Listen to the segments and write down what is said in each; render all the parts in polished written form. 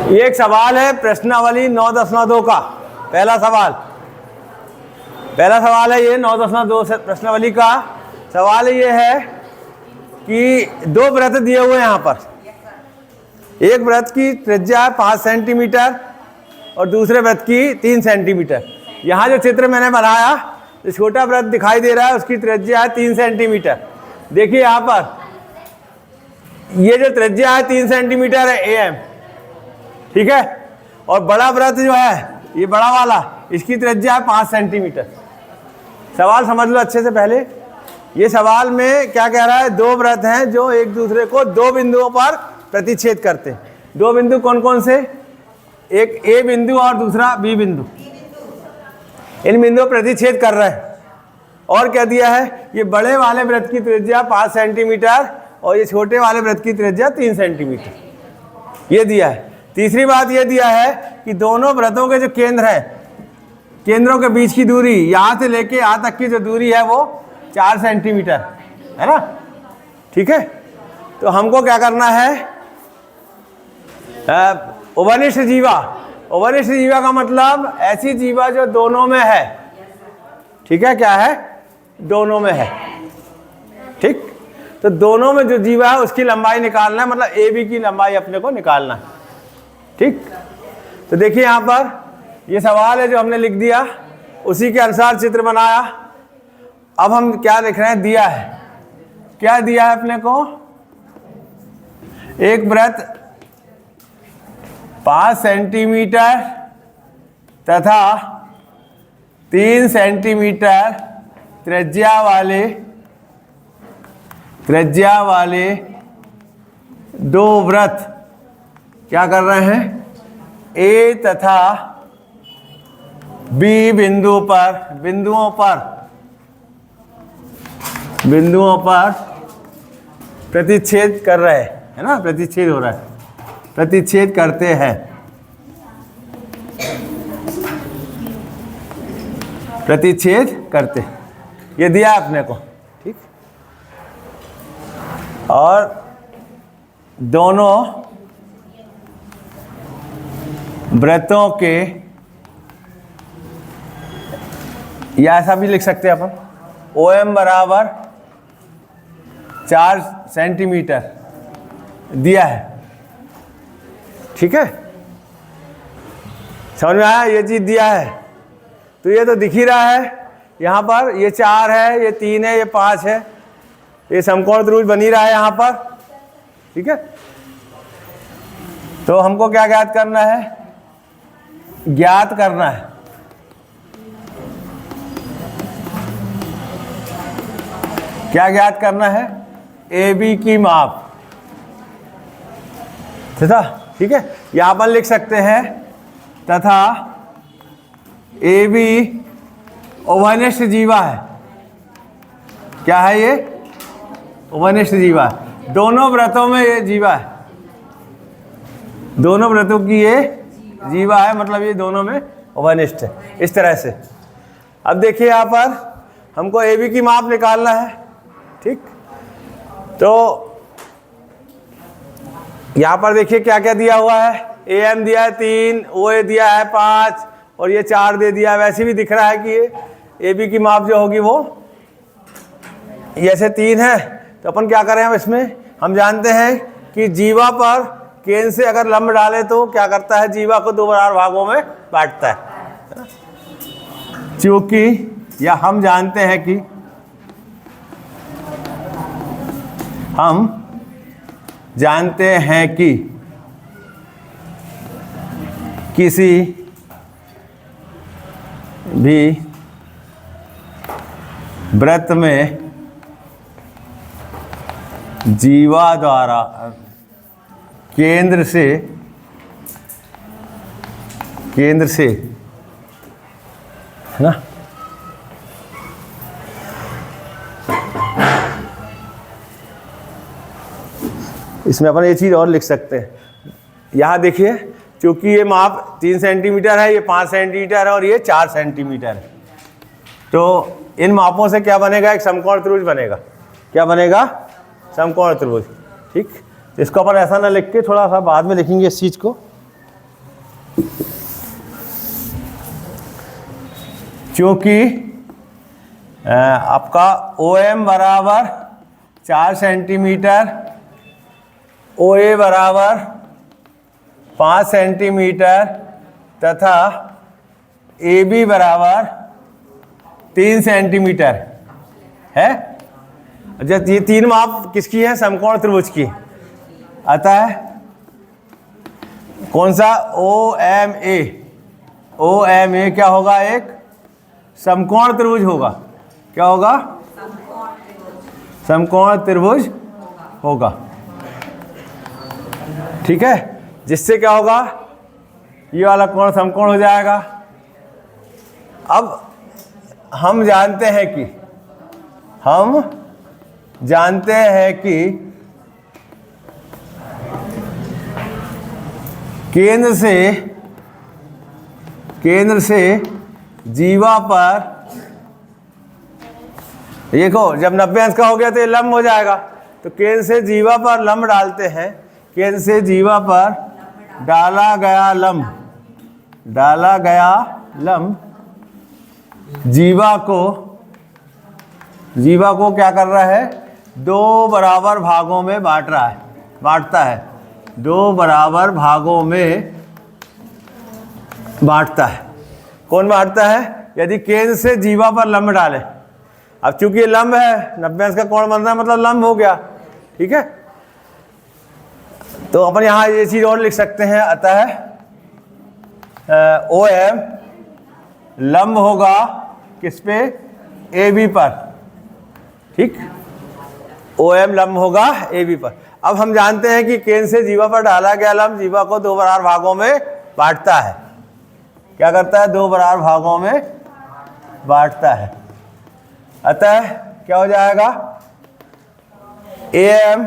ये एक सवाल है प्रश्नावली 9.2 का। पहला सवाल है ये 9.2 प्रश्नावली का सवाल ये है कि दो वृत्त दिए हुए हैं यहाँ पर। एक वृत्त की त्रिज्या 5 सेंटीमीटर और दूसरे वृत्त की 3 सेंटीमीटर। यहाँ जो चित्र मैंने बनाया, जो छोटा वृत्त दिखाई दे रहा है उसकी त्रिज्या है 3 सेंटीमीटर। देखिए यहाँ पर ये जो त्रिज्या है 3 सेंटीमीटर है AM, ठीक है। और बड़ा वृत्त जो है ये बड़ा वाला, इसकी त्रिज्या है 5 सेंटीमीटर। सवाल समझ लो अच्छे से। पहले ये सवाल में क्या कह रहा है, दो वृत्त हैं जो एक दूसरे को दो बिंदुओं पर प्रतिच्छेद करते हैं। दो बिंदु कौन कौन से, एक A बिंदु और दूसरा B बिंदु। इन बिंदुओं प्रतिच्छेद कर रहे हैं। और क्या दिया है, ये बड़े वाले वृत्त की त्रिज्या 5 सेंटीमीटर और ये छोटे वाले वृत्त की त्रिज्या 3 सेंटीमीटर, ये दिया है। तीसरी बात ये दिया है कि दोनों वृत्तों के जो केंद्र हैं, केंद्रों के बीच की दूरी, यहाँ से लेके यहाँ तक की जो दूरी है वो 4 सेंटीमीटर है ना, ठीक है। तो हमको क्या करना है, उभयनिष्ठ जीवा। उभयनिष्ठ जीवा का मतलब ऐसी जीवा जो दोनों में है, ठीक है। क्या है, दोनों में है, ठीक। तो दोनों में जो जीवा है उसकी लंबाई निकालना है, मतलब AB की लंबाई अपने को निकालना है, ठीक। तो देखिए यहाँ पर ये सवाल है जो हमने लिख दिया, उसी के अनुसार चित्र बनाया। अब हम क्या लिख रहे हैं, दिया है, क्या दिया है अपने को, एक वृत्त 5 सेंटीमीटर तथा 3 सेंटीमीटर त्रिज्या वाले दो वृत्त क्या कर रहे हैं, A तथा B बिंदुओं पर प्रतिच्छेद कर रहे हैं, है ना, प्रतिच्छेद हो रहा है, प्रतिच्छेद करते हैं, प्रतिच्छेद करते, ये दिया अपने को, ठीक। और दोनों वृत्तों के, या ऐसा भी लिख सकते हैं अपन, OM बराबर 4 सेंटीमीटर दिया है, ठीक है। समझ में आया, ये चीज दिया है। तो ये तो दिख ही रहा है यहाँ पर, ये 4 है, ये 3 है, ये 5 है, ये समकोण त्रिभुज बन ही रहा है यहाँ पर, ठीक है। तो हमको क्या ज्ञात करना है, क्या ज्ञात करना है, AB की माप, तथा, ठीक है। यहां पर लिख सकते हैं तथा AB उभयनिष्ठ जीवा है। क्या है ये, उभयनिष्ठ जीवा है। दोनों वृत्तों में ये जीवा है, दोनों वृत्तों की ये जीवा है, मतलब ये दोनों में उभयनिष्ठ है, इस तरह से। अब देखिए यहाँ पर हमको AB की माप निकालना है, ठीक। तो यहाँ पर देखिए क्या क्या दिया हुआ है, AM दिया है 3, OA दिया है 5 और ये 4 दे दिया है। वैसे भी दिख रहा है कि ये AB की माप जो होगी वो ऐसे 3 है। तो अपन क्या करें, हम इसमें हम जानते हैं कि जीवा पर केंद्र से अगर लंब डाले तो क्या करता है, जीवा को 2 बराबर भागों में बांटता है। क्योंकि या हम जानते हैं कि किसी भी वृत्त में जीवा द्वारा केंद्र से है ना, इसमें अपन ये चीज़ और लिख सकते हैं। यहाँ देखिए, क्योंकि ये माप 3 सेंटीमीटर है, ये 5 सेंटीमीटर है और ये 4 सेंटीमीटर है, तो इन मापों से क्या बनेगा, एक समकोण त्रिभुज बनेगा। क्या बनेगा, समकोण त्रिभुज, ठीक। इसको अपन ऐसा ना लिख के थोड़ा सा बाद में लिखेंगे इस चीज़ को, क्योंकि आपका OM बराबर 4 सेंटीमीटर, OA बराबर 5 सेंटीमीटर तथा AB बराबर 3 सेंटीमीटर है। जब ये तीन माप किसकी है? समकोण त्रिभुज की। अतः कौन सा? OMA। OMA क्या होगा? एक समकोण त्रिभुज होगा। क्या होगा? समकोण त्रिभुज होगा। ठीक है, जिससे क्या होगा? ये वाला कोण समकोण हो जाएगा। अब हम जानते हैं कि केंद्र से जीवा पर, देखो जब 90 अंश का हो गया तो ये लंब हो जाएगा, तो केंद्र से जीवा पर लंब डालते हैं। केंद्र से जीवा पर डाला गया लंब जीवा को क्या कर रहा है? 2 बराबर भागों में बांटता है। 2 बराबर भागों में बांटता है। कौन बांटता है? यदि केंद्र से जीवा पर लंब डाले। अब चूंकि ये लंब है, 90 अंश का कोण बन रहा है, मतलब लंब हो गया। ठीक है, तो अपन यहाँ ये चीज और लिख सकते हैं। अतः OM लंब होगा किस पे? AB पर। ठीक, OM लंब होगा AB पर। अब हम जानते हैं कि केंद्र से जीवा पर डाला गया लंब जीवा को 2 बराबर भागों में बांटता है। क्या करता है? 2 बराबर भागों में बांटता है। अतः क्या हो जाएगा? AM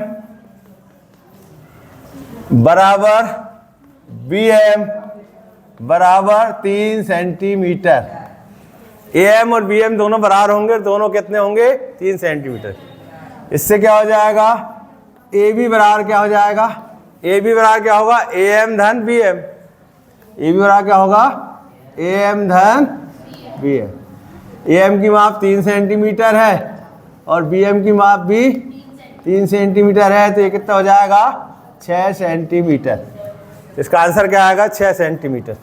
बराबर BM बराबर 3 सेंटीमीटर। AM और BM दोनों बराबर होंगे, दोनों कितने होंगे? 3 सेंटीमीटर। इससे क्या हो जाएगा? AB बराबर क्या हो जाएगा? AB बराबर क्या होगा? AM धन BM। AB बराबर क्या होगा? AM धन BM। AM की माप 3 सेंटीमीटर है और BM की माप भी 3 सेंटीमीटर है, तो ये कितना हो जाएगा? 6 सेंटीमीटर। इसका आंसर क्या आएगा? 6 सेंटीमीटर।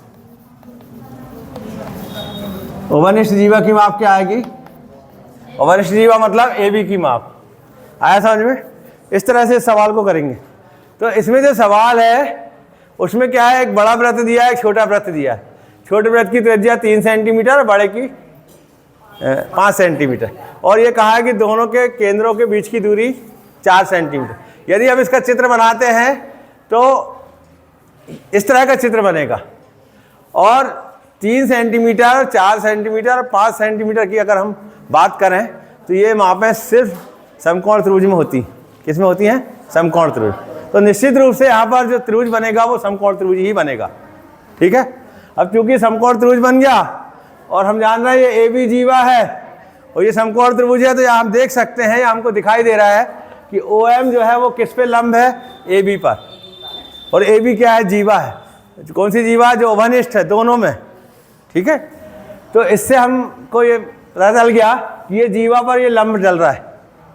ओवनिष्ठ जीवा की माप क्या आएगी? ओवनिष्ठ जीवा मतलब AB की माप। आया समझ में? इस तरह से सवाल को करेंगे। तो इसमें जो सवाल है उसमें क्या है? एक बड़ा वृत्त दिया है, एक छोटा वृत्त दिया है। छोटे वृत्त की त्रिज्या 3 सेंटीमीटर और बड़े की 5 सेंटीमीटर, और ये कहा है कि दोनों के केंद्रों के बीच की दूरी 4 सेंटीमीटर। यदि हम इसका चित्र बनाते हैं तो इस तरह का चित्र बनेगा, और 3 सेंटीमीटर, 4 सेंटीमीटर और 5 सेंटीमीटर की अगर हम बात करें तो ये मापें सिर्फ समकोण त्रिभुज में होती। किस में होती हैं? समकोण त्रिभुज। तो निश्चित रूप से यहाँ पर जो त्रिभुज बनेगा वो समकोण त्रिभुज ही बनेगा। ठीक है, अब क्योंकि समकोण त्रिभुज बन गया और हम जान रहे हैं ये AB जीवा है और ये समकोण त्रिभुज है, तो यहाँ हम देख सकते हैं, हमको दिखाई दे रहा है कि OM जो है वो किस पे लंब है? AB पर। और AB क्या है? जीवा है। कौन सी जीवा? जो ओवनिष्ठ है दोनों में। ठीक है, तो इससे हमको ये पता चल गया कि ये जीवा पर ये लंब चल रहा है,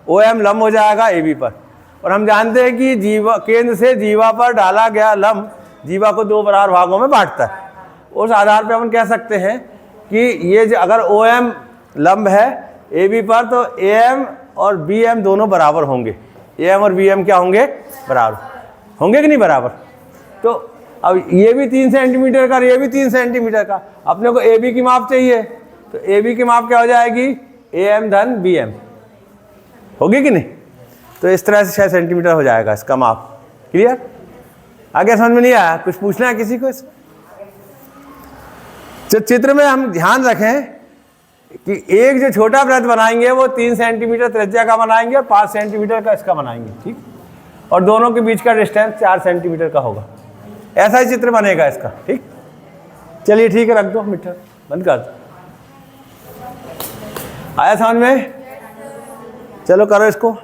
OM लंब हो जाएगा AB पर। और हम जानते हैं कि जीवा केंद्र से जीवा पर डाला गया लंब जीवा को 2 बराबर भागों में बांटता है। उस आधार पर हम कह सकते हैं कि ये जो अगर OM लंब है AB पर, तो AM और BM दोनों बराबर होंगे। AM और BM क्या होंगे? बराबर होंगे कि नहीं बराबर? तो अब ये भी 3 सेंटीमीटर का, ये भी 3 सेंटीमीटर का। अपने को AB की माप चाहिए, तो AB की माप क्या हो जाएगी? AM धन BM होगी कि नहीं? तो इस तरह से 6 सेंटीमीटर हो जाएगा इसका माप। क्लियर? आगे समझ में नहीं आया? कुछ पूछना है किसी को? तो चित्र में हम ध्यान रखें कि एक जो छोटा वृत्त बनाएंगे वो 3 सेंटीमीटर त्रिज्या का बनाएंगे और 5 सेंटीमीटर का इसका बनाएंगे। ठीक, और दोनों के बीच का डिस्टेंस 4 सेंटीमीटर का होगा। ऐसा ही चित्र बनेगा इसका। ठीक, चलिए ठीक है, रख दो मीटर, बंद कर दो। आया समझ में? चलो करो इसको।